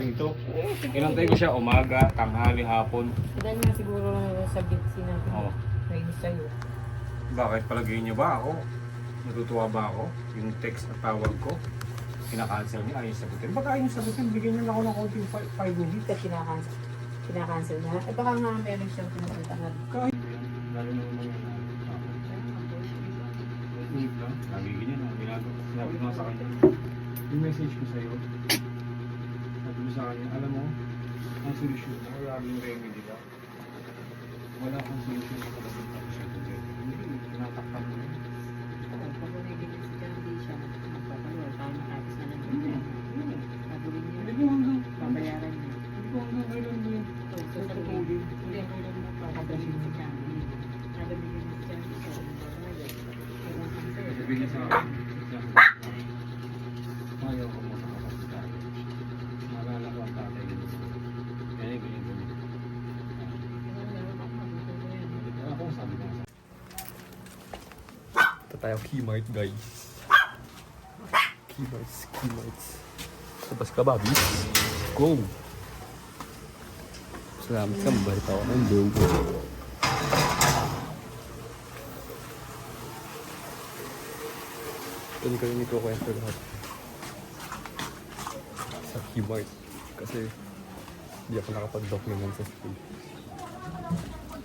rito. Inantay ko siya umaga, tanghali, hapon. Dahil nga siguro sa gitsi na Oo. nainis sa'yo. Bakit palagay niyo ba ako? Natutuwa ba ako? Yung text na tawag ko, kinakancel niya, ayaw sagutin. Baka ayaw sagutin, bigyan niyo lang ako ng konting 5 minutes. Kasi kinakancel na. At baka nga meron siyang pinupuntahan. Kahit lalo na naman yan. Inip lang, lagi ganyan na, ginagawa. Sinabi ko nga sa kanya, yung message ko sa'yo, sabi ko sa kanya, alam mo, ang solusyon mo, laging remedy ka. Wala kang solusyon na kalabit ako siya today. Hindi, tinatakpan mo yun. Pag nagiging siya, hindi siya magpapalawal. Parang nakapis na lang yun. Pagulin niya. Hindi ko hanggang, Babayaran niya. hindi ko hanggang kailan mo yun. Tutulin. Hindi, kailan mo papagaling si Chandy. Nabibigyan si Chandy sa babayaran. Sabi niya sa akin, ayaw ko muna kapatid tayo. Maalala ko ang tatay niya. Ganyan, ganyan, ganyan. Ako sabi ko. Ito tayo Kmart guys. Kmarts. Tapos ka Bobby? Go! Salamat ka, mabalita ako ng logo. Ito hindi ko rin ikukwento lahat. Sa Kmart. Kasi hindi ako nakapag-document sa school.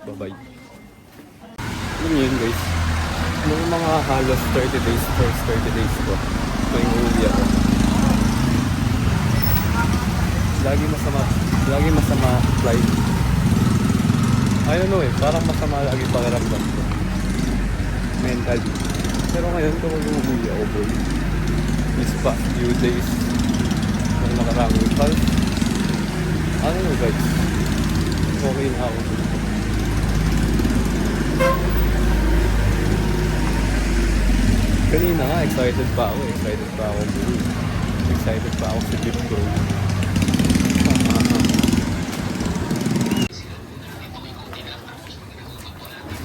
Bye-bye. Alam niyo yun guys. Nung mga halos 30 days, first 30 days ko, may uuwi ako. Lagi masama flight. I don't know parang masama lagi pakiramdam ko. Mentally. Pero ngayon kung mag-uuwi ako boy, these past few days, nung nakarang week, ano no guys, okay na ako. Kanina nga, excited pa ako. Excited pa ako sa Jeep Pro.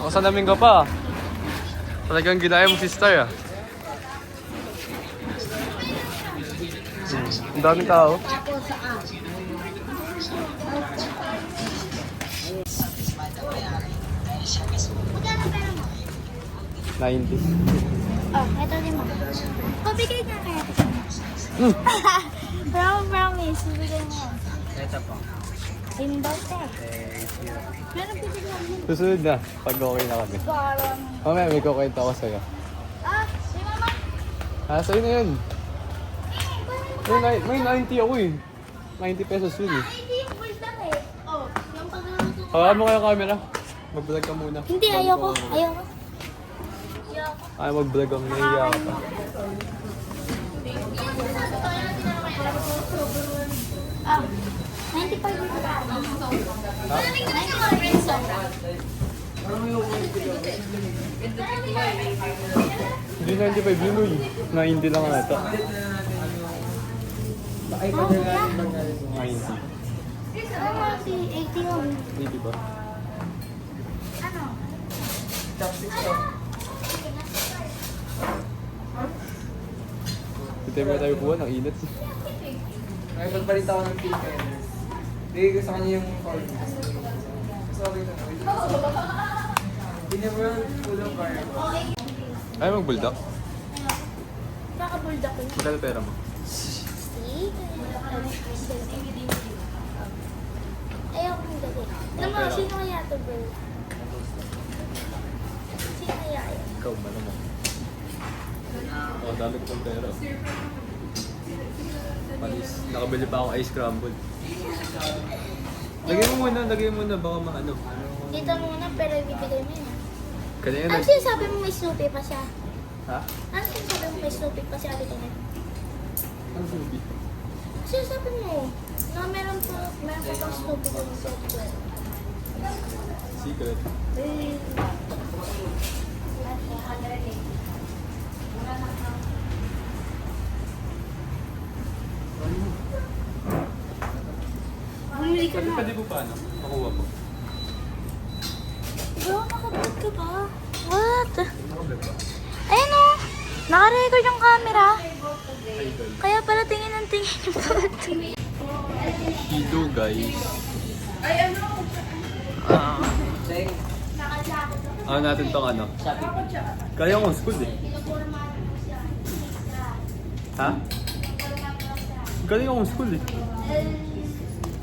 Ako sa namin ka pa. Talagang ginaya mo si Star ah. Ang daming tao. $90. Oh, eto din mo. Pabigay ka kaya. Promise, bibigay mo. Ito po. Inbox eh. Meron bibigyan mo. Susunod na, pag okay na kami. Parang... Mamaya may kukwento ako sa'yo. Si mama. Sa'yo na yun. May 90 ako eh. 90 pesos yun eh. Hindi yung full lang eh. Oh, yung pagluluto. Hawakan mo kayo camera. Mag-vlog ka muna. Hindi, ayoko. Ay, mag-vlog kami. Nahiya ka pa. Ah, 95 yung Ha? 95 Hindi 95 yun uy. 90 lang ata. 90. 80 yun. 80 ba? Ano? Hindi mo tayo kuha ng init. May pagbalita ako ng Pilipinas. Bigay ko sa kanya yung call. Sorry na. Hindi niya mo full of fire. Ay, mag-bulldog. Kaka-bulldog ko. Magkano pera mo? See? Ayaw kong gabi. Alam mo, sino kaya ito, bro? Sino kaya yun? Ikaw ba naman? Oh, dami ko pang pera. Panis. Nakabili pa ako ice crumble. Lagay mo muna, baka maano. Dito muna, pero ibibigay mo yun. Kanina Ano sinasabi mo may Snoopy pa siya? Ha? Ano sinasabi mo may Snoopy pa siya? Dito na. Ano sabi? Sinasabi mo na meron pa pang Snoopy doon sa Secret. Bumili ka na. Pwede mo paano? Makuha po. Bro, nakablog ka ba? What? Nakablog ba? Ayun o. Naka-record yung camera. Idol. Kaya pala tingin ng tingin yung Kido guys. Dahil, Ano natin tong ano? Kaya ko school eh. Pinupurma ko siya. Ha? Kaya ko school eh.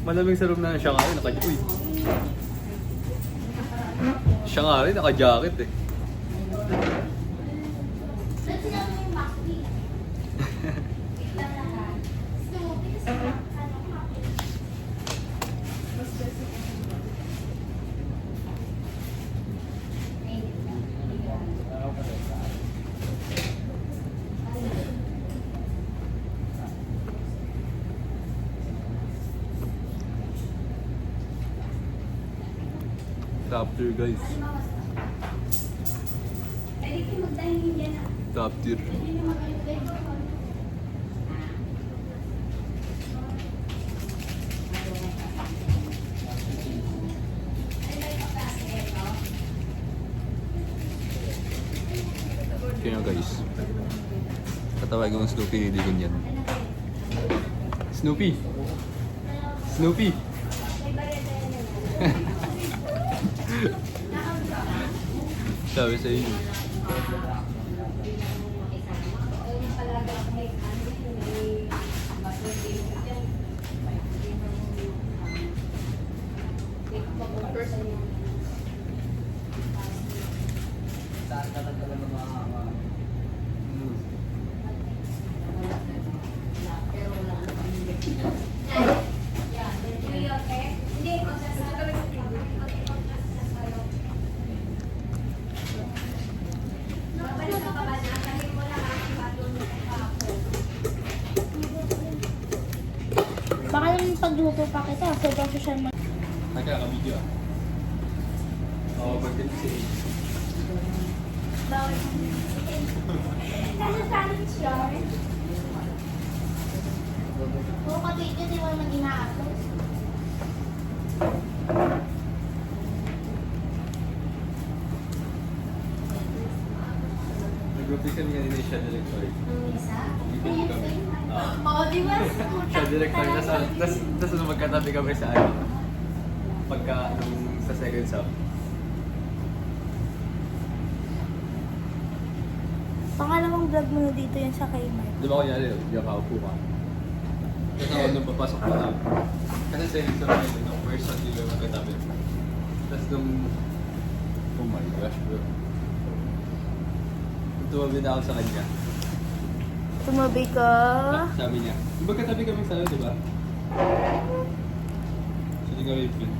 Malamig sa room na siya nga rin, naka-uy. Siya nga rin, naka-jacket eh. Ba't sinabi mo yung Macdi? Snoopy, kasi ano, Macdi. Top tier guys. Pwede kayo magdahingin yan ah. Top tier. Pwede nyo mag-ibigay ko. Kaya guys. Tatawagin ko ng Snoopy, hindi ko niyan. Snoopy! Snoopy! Sabi sa inyo. saan ka lang talaga makakama. Baka naman pagluto pa kita, sobrang social media. Nagkaka-video ah. Oo, bakit si Bawal. Kasi challenge yun. Oo, kapit di mo naman ina-upload. Nag-office kami kanina yung shadow director. Ibig kami. Oo, di ba? Shadow director. Tapos nung magkatabi kami sa ano. Pagka nung sa second sub. Pangalawang vlog mo na dito yun sa kay Mark. Di ba kunyari, hindi ako kaupo ka. Tapos ako nung papasok ko na. Kasi second sub na yun, nung first shot yung magkatabi. Tapos nung... Oh my gosh bro. Nung tumabi na ako sa kanya. Tumabi ka. Sabi niya, di ba katabi kami sa di ba? Sabi nga Wipin.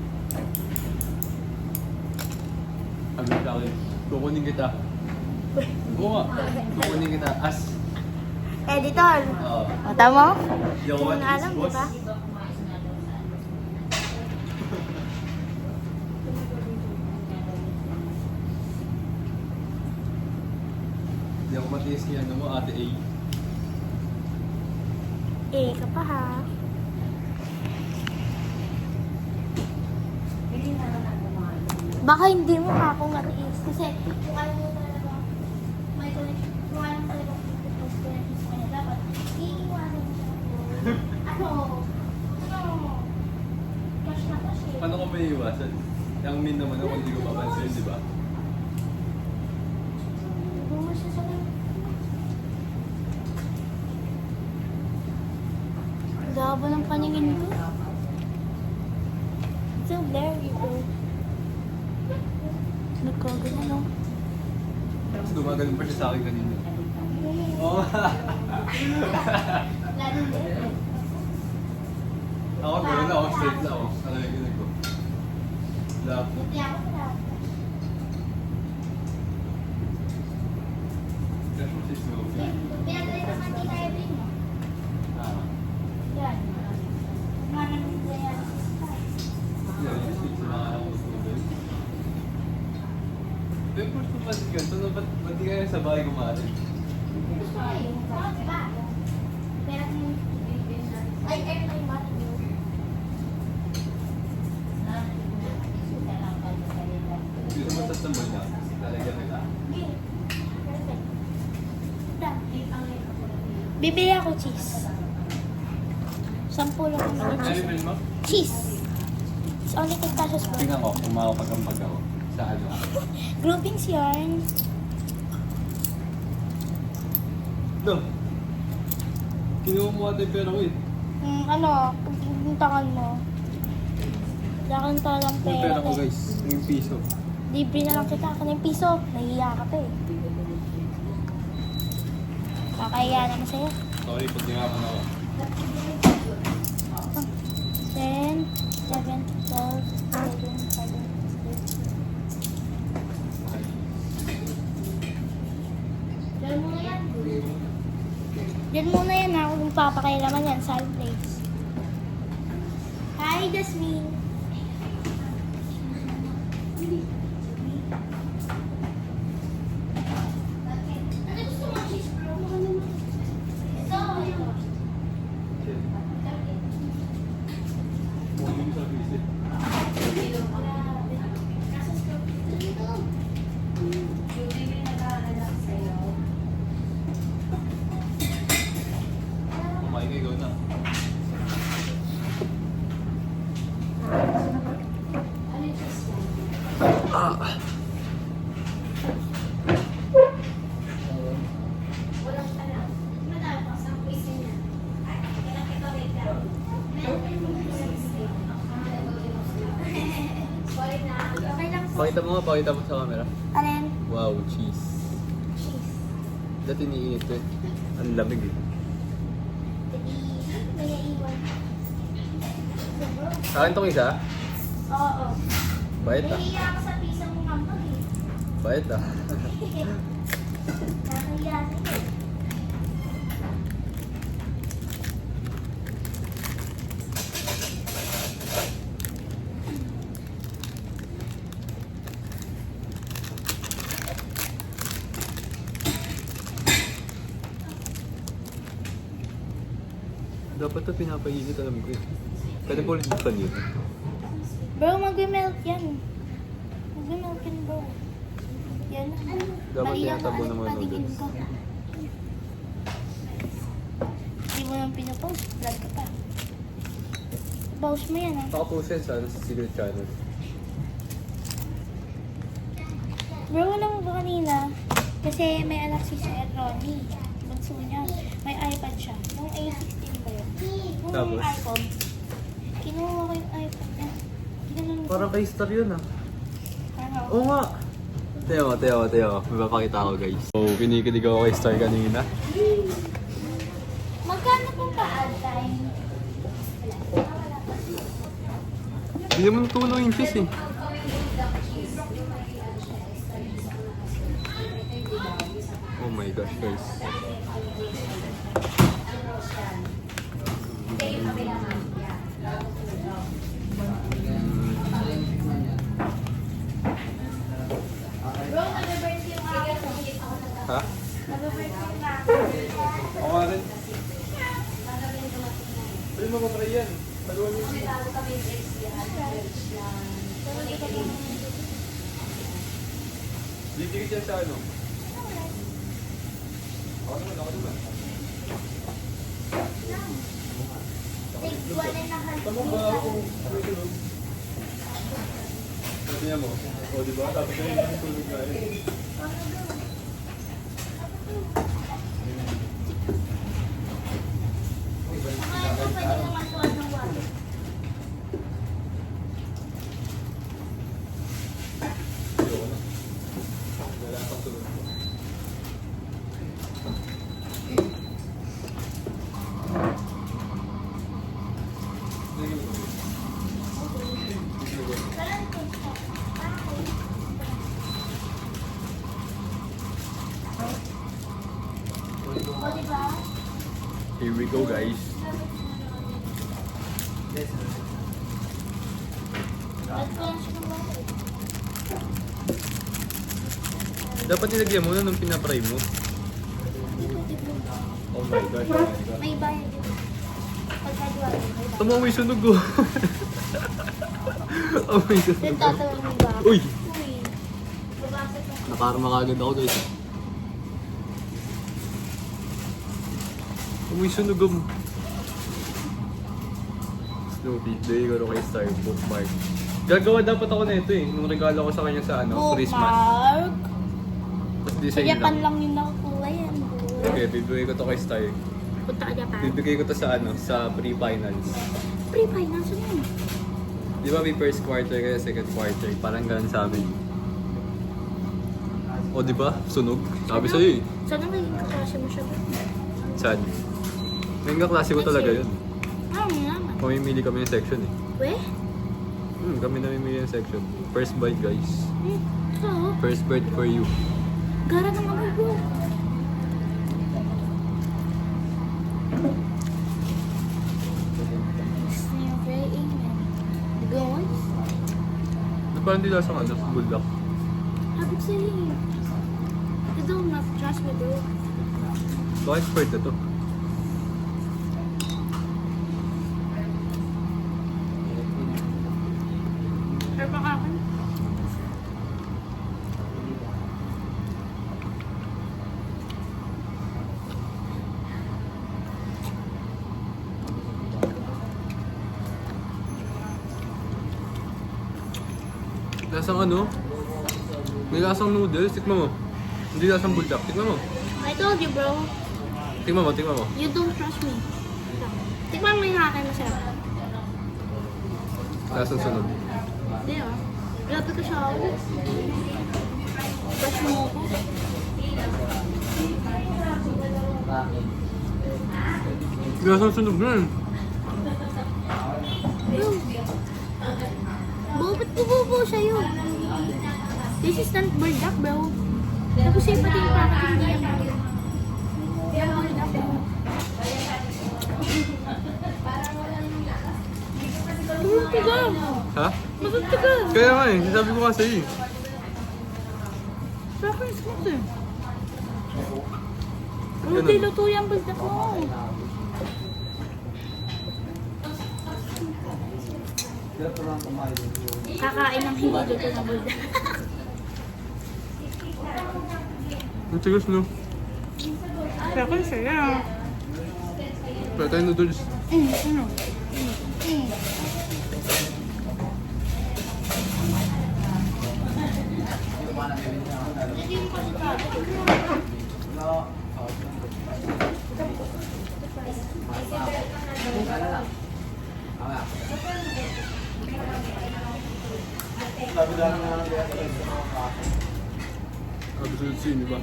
Sabi sa akin, kukunin kita. Oo nga, kukunin kita as. Editor. Oo. O, tama? Hindi ako Hindi mo at alam, least, di boss. ba? Hindi ako matiis niya, ano mo, ate A. Eh, ka pa ha. Baka hindi mo pa ako matiis. Kasi kung ayaw mo talaga, may connection, kung ayaw mo talaga mag-post connection sa kanya, dapat iiwanan mo siya. Ano? Cash na cash eh. Paano ko may iwasan? Yung min naman ako, hindi ko papansin, di ba? Huwag mo siya sa kanya. Labo ng paningin ko. So blurry bro. Nagkagano no? Tapos gumagaling pa siya sa akin kanina. Oo nga. Lalo din. Ako, gano'n ako, straight na ako. Ano yung ginag ko? Lahat mo. Buti ako sa Crush mo si Snoopy. pinag-try ka sa Tita Evelyn mo. Ah. Yan. Mga nandito yan. Yeah, yung sweet sa mga anak ko Snoopy. Pero push ko pa si Kanto, ba't di kayo sa bahay kumain? Gusto ko eh. Oo, diba? Pero kung... Ay, airtime ba? Gusto mo sa tambal na? Lalagyan nila. Bibili ako cheese. 10 lang ang Ano cheese. yung mo? Cheese. It's only 10 pesos bro. Tingnan ko, kung makapag-ambag ako. Sa ano? Groupings yarn. No. Kinuha mo ata yung pera ko eh. Ano, pagpuntakan mo. Wala kang talagang Yung pera. pera ko guys, yung piso. Libre na lang kita. Kanang piso. Nahiya ka pa eh. Kakahiya naman sa'yo. Sorry, pag tingapan ako. 10, 11, 12, 13, 14. Diyan muna yan. Diyan muna yan ako kung papakailaman yan. Side place. Hi, Jasmine. Ano gusto mo, cheese bro? Ito. Kumain kayo na. Okay lang. Pakita mo sa camera. Alin? Wow, cheese. Cheese. Dati iniinit ko eh. Ang lamig eh. Kaya iwan. Sa akin itong isa? Oo. Bait ah. Nahiya ako sa pisa mong hambag eh. Bait ah. Nakahiya sa'yo. Dapat ito pinapainit, alam ko eh. Pwede po ulit buksan yun. Bro, mag-melt yan. Mag-melt yan bro. Yan. Dapat Mali ang tinatabo ano, ng mga patigil noodles. ko. Hindi mo nang pinapost. Vlog ka pa. Pause mo yan ah. Nakapost yan sa secret channel. Bro, alam mo ba kanina? Kasi may anak si Sir Ronnie. Bunso niya. May iPad siya. Yung A16 ba yun? Yung Tapos? iPod. Kinuha ko yung iPad niya. Ginanon ko. Parang kay Star yun ah. Ano? Oo nga. Tayo. May papakita ko guys. So, kinikilig ako kay Star kanina. Magkano pong pa-ad time? Hindi naman 2 inches eh. Oh my gosh guys. Bro, nag-birthday yung akin. Ha? Nag-birthday yung akin. Oo nga rin. Pwede mo pa yan. Taluan mo. Didikit yan sa ano? Ako naman. Take 1.5 Tama ba ako? Sabi niya mo, o diba? Tapos na yung tulog na yun. Ayoko na. Wala pang tulog. O, diba? Here we go guys. Nag-crunch ng water. Dapat nilagyan mo na nung pinapry mo. Oh my gosh. May bayad yun. Pagkagawa yun, may bayad. Tama may sunog ko. Oh my god. Then tatawan mo ba? Uy! Uy. Babasag na. Nakarma kagad ako guys. May sunog mo. Snoopy, bigay ko rin kay Star bookmark. Gagawa dapat ako na ito eh, nung regalo ko sa kanya sa Christmas. Bookmark. Tapos Sa design Japan lang. lang yung nakukuha yan. Okay, bibigay ko to kay Star. Punta ka Japan. Bibigay ko to sa sa pre-finals. Pre-finance mo yun. Di ba may first quarter kaya second quarter? Parang ganun sa amin. O di ba? Sunog. Sabi sa'yo eh. Sana maging kaklase mo siya. Sad. Ngayon kaklase ko talaga yun. Naman. Pamimili kami ng section eh. Weh? Kami namimili ng section. First bite guys. So, First bite for you. gara ng mga bro. The good ones? Parang di lasang buldak. Habit sila eh. You don't have trust me bro. Baka expert na to. Pero baka akin. Lasang may lasang noodles. Tikman mo. Hindi lasang buldak. Tikman mo. I told you bro. Tikman mo, tikman mo. You don't trust me. Tikman mo yung akin masarap. Lasang sunog. Hindi ah. Grabe ka siya ako. Bash mo ako. Lasang sunog na eh. Bro. Bro, ba't bububo sa'yo? This is not buldak, bro. Tapos yung pati yung packaging niya, bro. Yung buldak, bro. Masutigan! Ha? Masutigan! Kaya nga eh. Sabi ko nga sa'yo eh. Sa akin, smooth eh. Ganun. Hindi luto yung buldak mo. Kakain ng hindi luto na buldak. Ang tigas no. Sa akin, saya. Kaya tayo noodles. Ano? Absolute sin, di ba?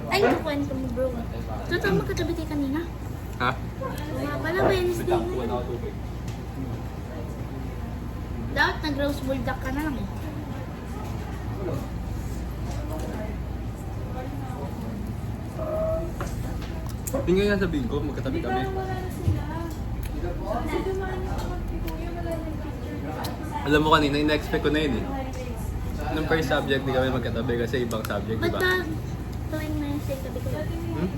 Ay, yung kwento mo, bro. Totoo magkatabi tayo kanina? Ha? Wala pala, Wednesday na. Dapat nag-rose bulldog ka na lang eh. Yung nga sabihin ko, magkatabi kami. Alam mo kanina, ina-expect ko na yun eh. Nung first subject, di kami magkatabi kasi ibang subject, di Ba't ba? ba tuwing Wednesday tabi ko? Hmm?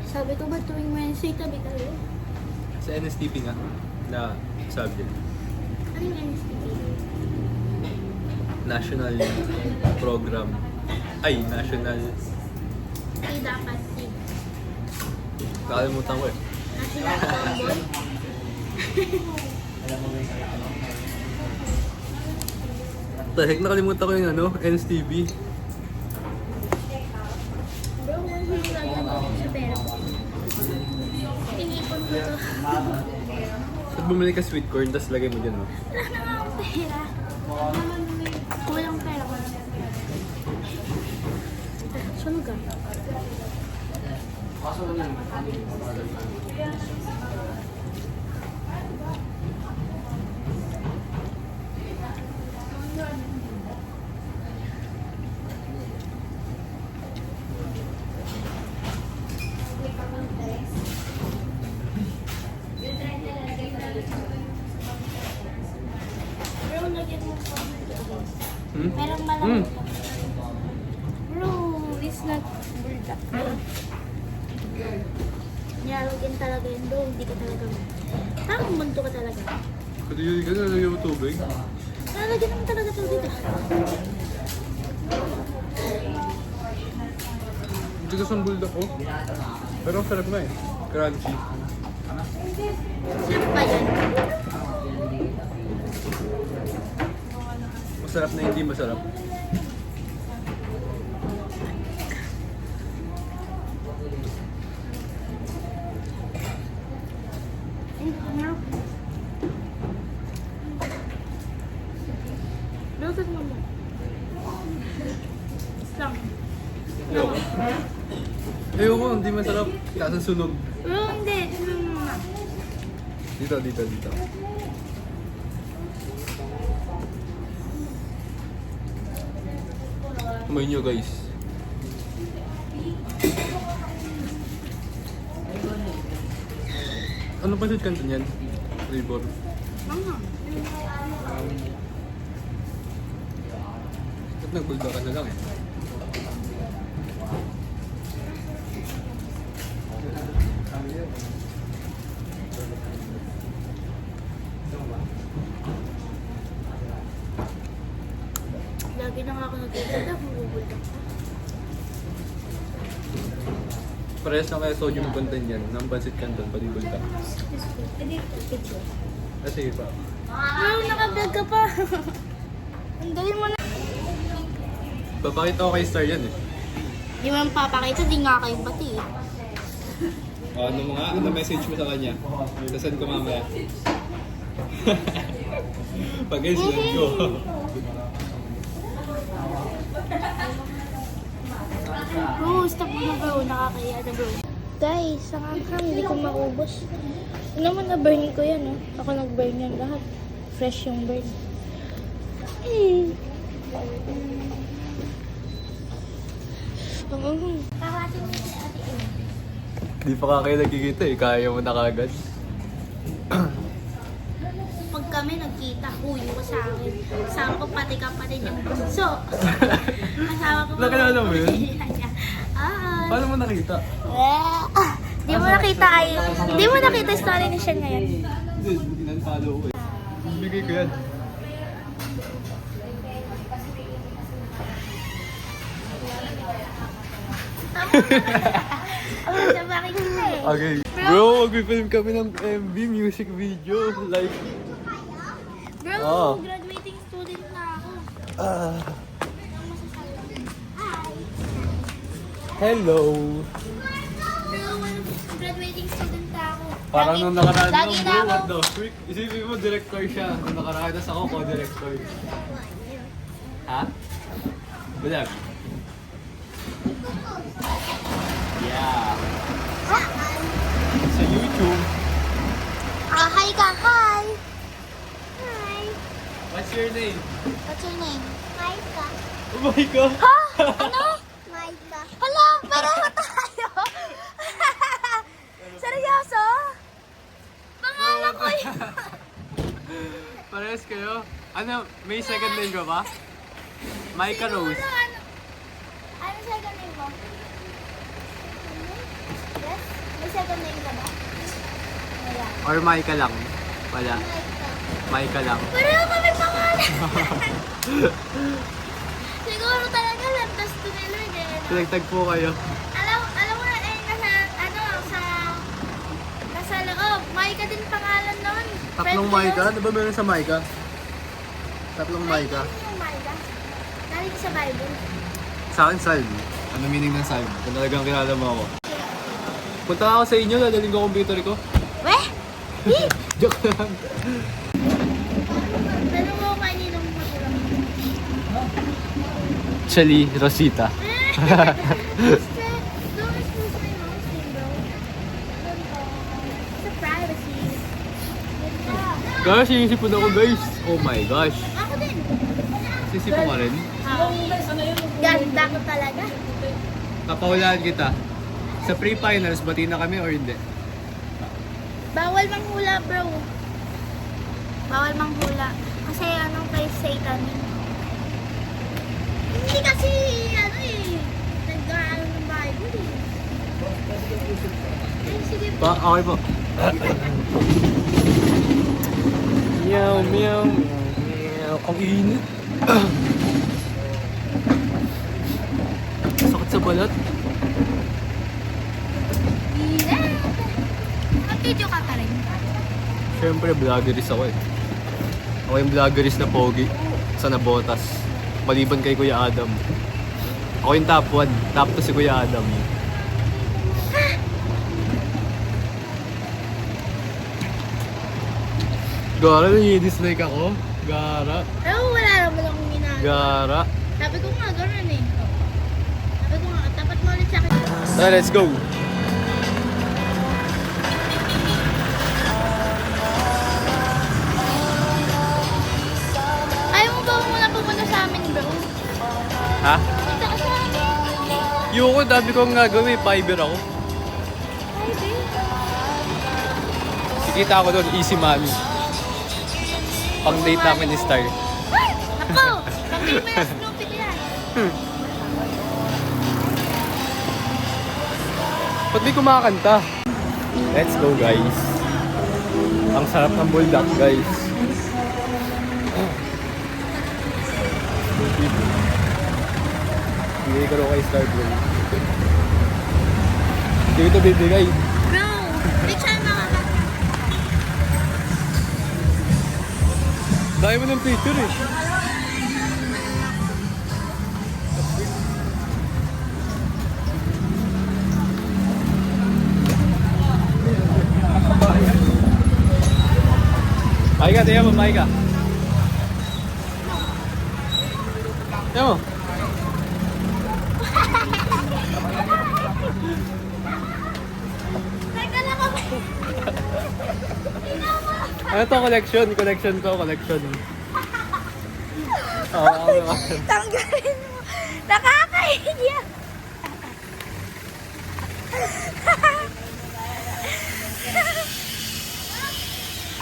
Sabi ko ba tuwing Wednesday tabi kayo? Sa NSTP nga, na subject. Ano yung NSTP? National Program. Ay, National... Hindi dapat eh. Kakalimutan ko eh. National Tomboy? Tahik, nakalimutan ko yung NSTP. Bro, kung hindi lagi ako sa pera ko. Inipon ko to. At bumili ka sweet corn, tapos lagay mo dyan, no? Wala na nga akong pera. Walang pera ko. Sunog ka. Bro, lagyan mo ko. Hmm? Merong malamig. Bro, it's not bulldog. Niyalagyan talaga yun, bro. Hindi ka talaga. Parang munto ka talaga. Pati yun ka na, lagyan mo tubig. Nalagyan naman talaga tubig ah. Hindi gusto ng bulldog ko. Pero ang sarap na eh. Crunchy. Sino ba yan? Masarap na hindi masarap. Lutot mo mo. Lang. Ayoko. Ayoko, hindi masarap. Kaso sunog. Hindi. Dito. Kumain nyo guys. Ano pa sa kanto niyan? Flavor. Ba't nagbulda ka na lang eh? Lagi na nga ako nagtitinda, bubulda. Parehas na kaya sodium content yan. Nang Pancit Canton, pati bulda. Picture. Ah, sige pa. Bro, nakablog ka pa. Andalin mo na. Papakita ko kay Star yan eh. Di mo nang papakita, di nga kayo pati eh. Ano mo nga? Ano message mo sa kanya? Sasend ko mamaya. Pag-send ko. Bro, stop mo bro. Nakakaya na bro. Guys, ang anghang, hindi ko maubos. Ano naman na-burn ko yan, oh. Ako nag-burn yan lahat. Fresh yung burn. Ang anghang. Kakasin mo si Ate Amy. Di pa ka kayo nagkikita eh. Kaya mo na kagad. Pag kami nagkita, huyo ko sa akin. Kasama ko pati kapatid yung bunso. Kasama ko Nakilala mo yun? Ah. Paano mo nakita? Di mo nakita ay, di mo nakita yung story ni Sean ngayon. Hindi, in-unfollow ko eh. Bigay ko yan. Ang sa bakit kita eh. Okay. Bro, mag-film kami ng MV music video. Like, Bro, Oh. graduating student na ako. ah, Ang masasabi. Hi. hello. Bro, graduating student na ako. Parang nung nakaraan lagi mo, na bro, ako. what the freak? Isipin mo, director siya. Nung nakaraan, tas ako, co-director. Ha? Bulag. Yeah. Sa YouTube. Hi ka, hi. Hi. What's your name? What's your name? Maika. Oh my God. Ha? Ano? Maika. Hala, pareho tayo. Seryoso? Pangalan ko yun. Parehas kayo? Ano, may second name ka ba? Micah Rose. Siguro, ano second name mo? Yes? May second name ka ba? Wala. Or Micah lang? Wala. Maika. Micah lang. Pareho kami pangalan. Siguro talaga lantas to ni Lord eh. No? Pinagtag po kayo. Alam mo na eh, nasa loob. Maika din pangalan nun. Tatlong Friend ko Micah? yun. Di ba meron sa Micah? Tatlong Micah. Ano yung Maika? Galing sa Bible. Sa akin, Salve. Ano meaning ng Salve? Kung talagang kilala mo ako. Punta ako sa inyo, dadaling ko computer ko. Weh? Hi! Joke lang. Tanong mo kaninong magulang mo. Actually, Rosita. Don't expose my mom's name, bro. It's a privacy. Gosh, sinisipon ako guys. Oh my gosh. Ako din. Sisipon ka rin? Ganda ko talaga. Papahulaan kita. Sa pre-finals, bati na kami or hindi? Bawal manghula, bro. Bawal manghula. Kasi ano kay Satan. Hindi kasi, ano eh, nag-aaral ng Bible eh. Ay, sige po. Okay po. Meow, meow, meow, meow. Ang init. napalot. Mag-video ka pa rin. Siyempre, vloggeris ako eh. Ako yung vloggeris na pogi sa Nabotas. Maliban kay Kuya Adam. Ako yung top 1. Top 2 si Kuya Adam. Gara, nai-dislike ako. Gara. Pero wala naman akong ginagawa. Gara. Sabi ko nga, gano'n eh. Sabi ko nga, tapat mo ulit sa akin. Tara, let's go. Ayaw mo ba muna pumunta sa amin, bro? Ha? Punta ka sa amin. Yung ko, dami kong gagawin. Fiber ako. Ay, babe. Sikita ako doon, easy money. Pang date namin ni Star. Ay! Ako! Pag-game mo yung Snoopy yan. Ba't di kumakanta? Let's go, guys. Ang sarap ng bulldog, guys. Bigay ko rin kay Star, bro. Hindi ko ito bibigay. Bro, hindi siya makakata. Dahil mo ng picture eh. Maika, tingnan mo, Maika. Tingnan mo. Teka lang ako. Ano to? Collection? Collection to, collection. Oo, Tanggalin mo. Nakakahiya.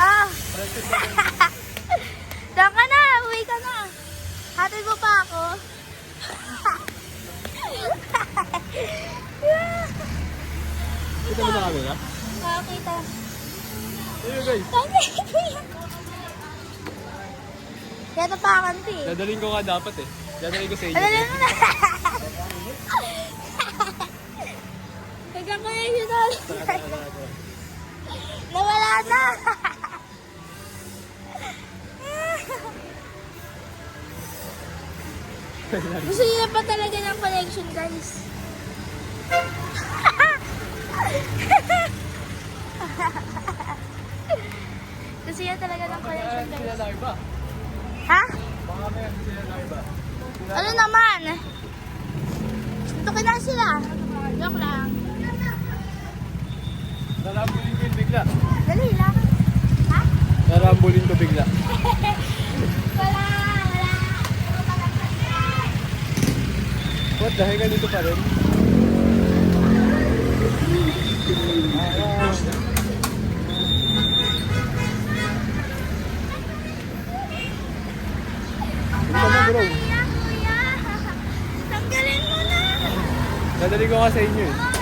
Ah. Diyan ka na. Uwi ka na. Hatid mo pa ako. Kita mo na kami na? Nakakita. Ayun, guys. Kaya tapakan ito eh. Dadaling ko nga dapat eh. Dadaling ko sa inyo. Ano mo na? Hanggang ko yung yun. Nawala na. Gusto niya pa talaga ng collection, guys. Gusto niya talaga ng collection, guys. Larva. Ha? Baka may sila larva. Ano naman? Tukin na sila. Joke lang. Narambulin ko bigla. Dali lang. Ha? Narambulin ko bigla. Wala. What? Dahil ganito pa rin? Ano ba bro? Kuya, kuya. Tanggalin mo na. Dadaling ko nga sa inyo eh.